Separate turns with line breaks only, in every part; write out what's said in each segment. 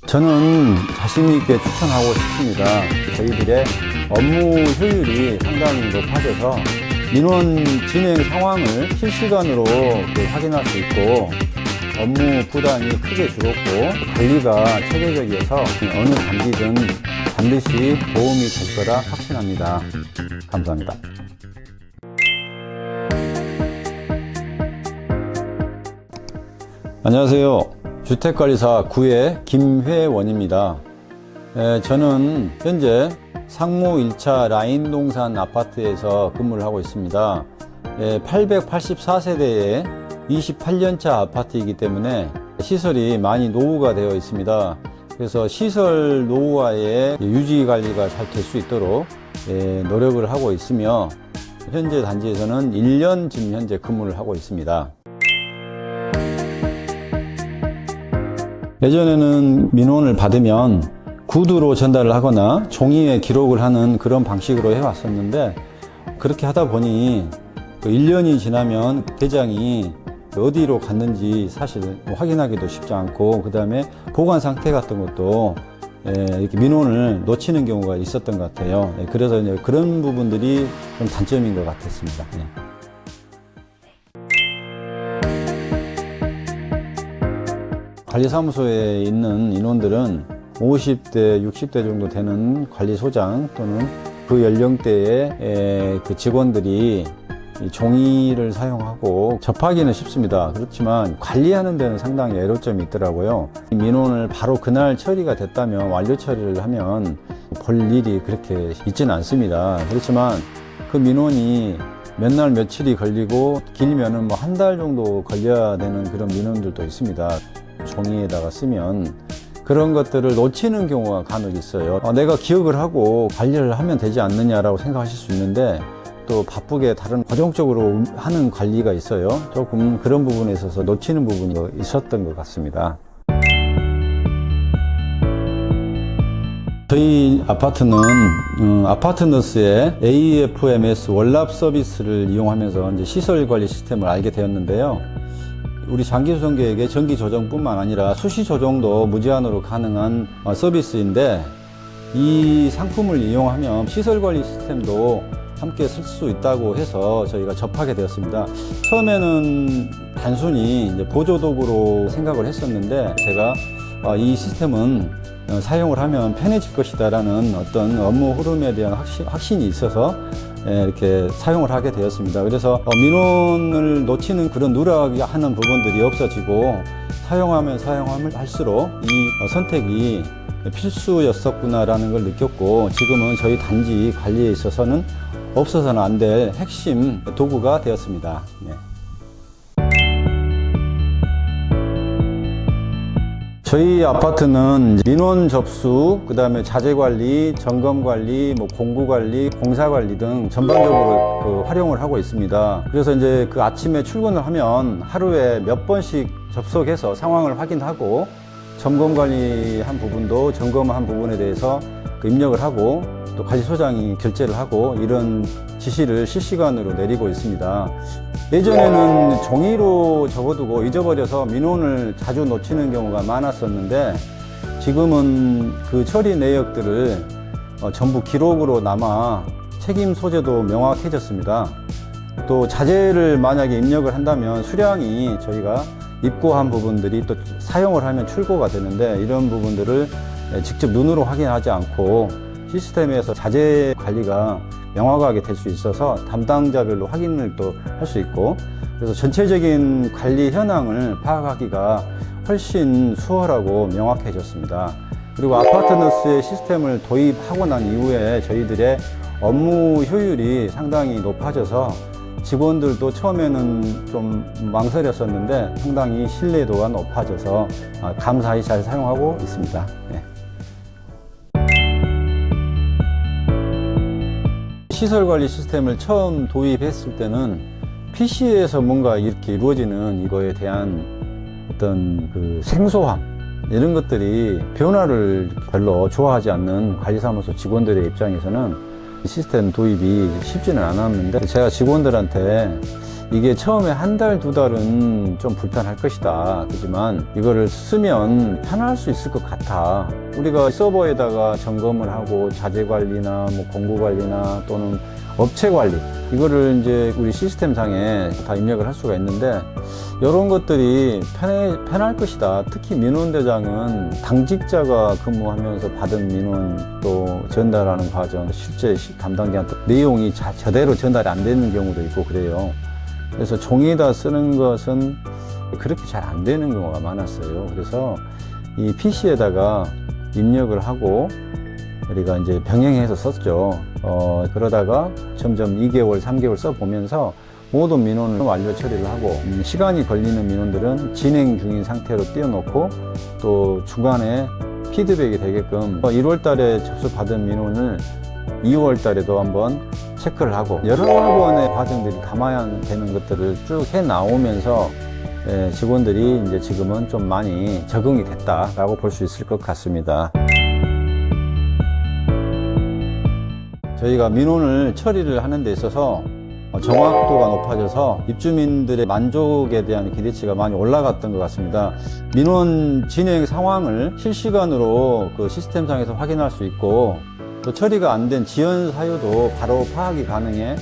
저는 자신있게 추천하고 싶습니다. 저희들의 업무 효율이 상당히 높아져서 민원 진행 상황을 실시간으로 확인할 수 있고 업무 부담이 크게 줄었고 관리가 체계적이어서 어느 단기든 반드시 도움이 될 거라 확신합니다. 감사합니다. 안녕하세요. 주택관리사 9의 김회원입니다. 저는 현재 상무 1차 라인동산 아파트에서 근무를 하고 있습니다. 884세대의 28년차 아파트이기 때문에 시설이 많이 노후가 되어 있습니다. 그래서 시설 노후화의 유지 관리가 잘 될 수 있도록 노력을 하고 있으며 현재 단지에서는 1년 지금 현재 근무를 하고 있습니다. 예전에는 민원을 받으면 구두로 전달을 하거나 종이에 기록을 하는 그런 방식으로 해왔었는데 그렇게 하다 보니 1년이 지나면 대장이 어디로 갔는지 사실 확인하기도 쉽지 않고 그 다음에 보관 상태 같은 것도 이렇게 민원을 놓치는 경우가 있었던 것 같아요. 그래서 이제 그런 부분들이 좀 단점인 것 같았습니다. 관리사무소에 있는 인원들은 50대, 60대 정도 되는 관리소장 또는 그 연령대의 그 직원들이 종이를 사용하고 접하기는 쉽습니다. 그렇지만 관리하는 데는 상당히 애로점이 있더라고요. 민원을 바로 그날 처리가 됐다면 완료 처리를 하면 볼 일이 그렇게 있지는 않습니다. 그렇지만 그 민원이 몇 날 며칠이 걸리고 길면은 뭐 한 달 정도 걸려야 되는 그런 민원들도 있습니다. 종이에다가 쓰면 그런 것들을 놓치는 경우가 간혹 있어요. 내가 기억을 하고 관리를 하면 되지 않느냐라고 생각하실 수 있는데 또 바쁘게 다른 고정적으로 하는 관리가 있어요. 조금 그런 부분에 있어서 놓치는 부분이 있었던 것 같습니다. 저희 아파트는 아파트너스의 AFMS 월납 서비스를 이용하면서 이제 시설 관리 시스템을 알게 되었는데요. 우리 장기수송객에게 전기 조정뿐만 아니라 수시 조정도 무제한으로 가능한 서비스인데 이 상품을 이용하면 시설 관리 시스템도 함께 쓸 수 있다고 해서 저희가 접하게 되었습니다. 처음에는 단순히 이제 보조도구로 생각을 했었는데 제가 이 시스템은 사용을 하면 편해질 것이다라는 어떤 업무 흐름에 대한 확신이 있어서 이렇게 사용을 하게 되었습니다. 그래서 민원을 놓치는 그런 누락이 하는 부분들이 없어지고 사용하면 할수록 이 선택이 필수였었구나라는 걸 느꼈고 지금은 저희 단지 관리에 있어서는 없어서는 안 될 핵심 도구가 되었습니다. 저희 아파트는 민원 접수, 그 다음에 자재 관리, 점검 관리, 공구 관리, 공사 관리 등 전반적으로 활용을 하고 있습니다. 그래서 이제 그 아침에 출근을 하면 하루에 몇 번씩 접속해서 상황을 확인하고 점검 관리한 부분도 점검한 부분에 대해서 입력을 하고 또 관리소장이 결제를 하고 이런 지시를 실시간으로 내리고 있습니다. 예전에는 종이로 적어두고 잊어버려서 민원을 자주 놓치는 경우가 많았었는데 지금은 그 처리 내역들을 전부 기록으로 남아 책임 소재도 명확해졌습니다. 또 자재를 만약에 입력을 한다면 수량이 저희가 입고한 부분들이 또 사용을 하면 출고가 되는데 이런 부분들을 직접 눈으로 확인하지 않고 시스템에서 자재 관리가 명확하게 될 수 있어서 담당자별로 확인을 또 할 수 있고 그래서 전체적인 관리 현황을 파악하기가 훨씬 수월하고 명확해졌습니다. 그리고 아파트너스의 시스템을 도입하고 난 이후에 저희들의 업무 효율이 상당히 높아져서 직원들도 처음에는 좀 망설였었는데 상당히 신뢰도가 높아져서 감사히 잘 사용하고 있습니다. 시설관리 시스템을 처음 도입했을 때는 PC에서 뭔가 이렇게 이루어지는 이거에 대한 어떤 그 생소함 이런 것들이 변화를 별로 좋아하지 않는 관리사무소 직원들의 입장에서는 시스템 도입이 쉽지는 않았는데 제가 직원들한테 이게 처음에 한 달, 두 달은 좀 불편할 것이다. 하지만 이거를 쓰면 편할 수 있을 것 같아. 우리가 서버에다가 점검을 하고 자재 관리나 뭐 공구 관리나 또는 업체 관리, 이거를 이제 우리 시스템상에 다 입력을 할 수가 있는데, 이런 것들이 편할 것이다. 특히 민원대장은 당직자가 근무하면서 받은 민원 또 전달하는 과정, 실제 담당자한테 내용이 제대로 전달이 안 되는 경우도 있고 그래요. 그래서 종이에다 쓰는 것은 그렇게 잘 안 되는 경우가 많았어요. 그래서 이 PC에다가 입력을 하고 우리가 이제 병행해서 썼죠. 그러다가 점점 2개월, 3개월 써보면서 모든 민원을 완료 처리를 하고, 시간이 걸리는 민원들은 진행 중인 상태로 띄워놓고, 또 중간에 피드백이 되게끔 1월 달에 접수받은 민원을 2월 달에도 한번 체크를 하고, 여러 번의 과정들이 담아야 되는 것들을 쭉 해 나오면서 직원들이 이제 지금은 좀 많이 적응이 됐다라고 볼 수 있을 것 같습니다. 저희가 민원을 처리를 하는 데 있어서 정확도가 높아져서 입주민들의 만족에 대한 기대치가 많이 올라갔던 것 같습니다. 민원 진행 상황을 실시간으로 그 시스템상에서 확인할 수 있고, 또 처리가 안 된 지연 사유도 바로 파악이 가능해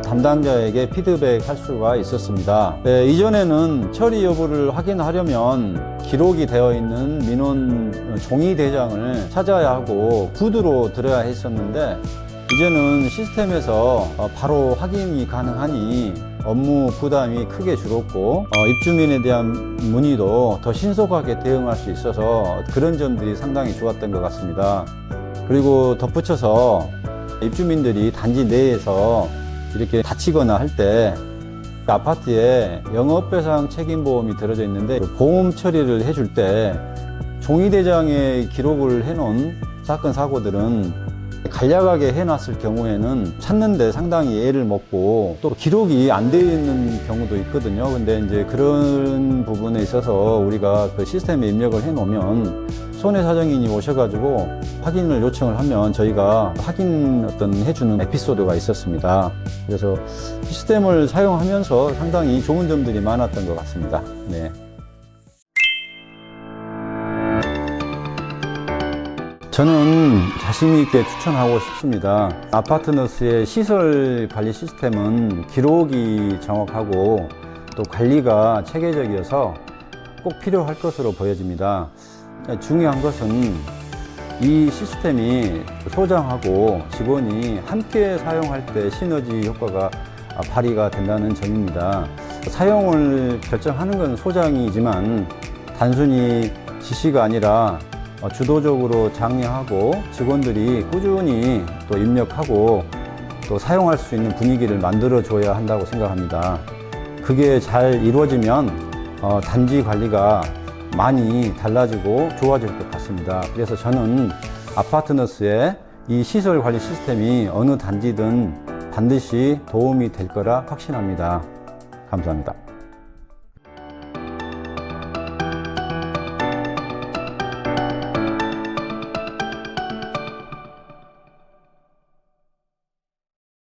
담당자에게 피드백 할 수가 있었습니다. 이전에는 처리 여부를 확인하려면 기록이 되어 있는 민원 종이 대장을 찾아야 하고 구두로 들어야 했었는데, 이제는 시스템에서 바로 확인이 가능하니 업무 부담이 크게 줄었고, 입주민에 대한 문의도 더 신속하게 대응할 수 있어서 그런 점들이 상당히 좋았던 것 같습니다. 그리고 덧붙여서 입주민들이 단지 내에서 이렇게 다치거나 할 때 아파트에 영업배상 책임보험이 들어져 있는데, 보험 처리를 해줄 때 종이대장에 기록을 해놓은 사건 사고들은 간략하게 해놨을 경우에는 찾는데 상당히 애를 먹고 또 기록이 안 되어 있는 경우도 있거든요. 근데 이제 그런 부분에 있어서 우리가 그 시스템에 입력을 해 놓으면 손해사정인이 오셔가지고 확인을 요청을 하면 저희가 확인 해주는 에피소드가 있었습니다. 그래서 시스템을 사용하면서 상당히 좋은 점들이 많았던 것 같습니다. 네. 저는 자신 있게 추천하고 싶습니다. 아파트너스의 시설 관리 시스템은 기록이 정확하고 또 관리가 체계적이어서 꼭 필요할 것으로 보여집니다. 중요한 것은 이 시스템이 소장하고 직원이 함께 사용할 때 시너지 효과가 발휘가 된다는 점입니다. 사용을 결정하는 건 소장이지만 단순히 지시가 아니라 주도적으로 장려하고 직원들이 꾸준히 또 입력하고 또 사용할 수 있는 분위기를 만들어 줘야 한다고 생각합니다. 그게 잘 이루어지면 단지 관리가 많이 달라지고 좋아질 것 같습니다. 그래서 저는 아파트너스의 이 시설 관리 시스템이 어느 단지든 반드시 도움이 될 거라 확신합니다. 감사합니다.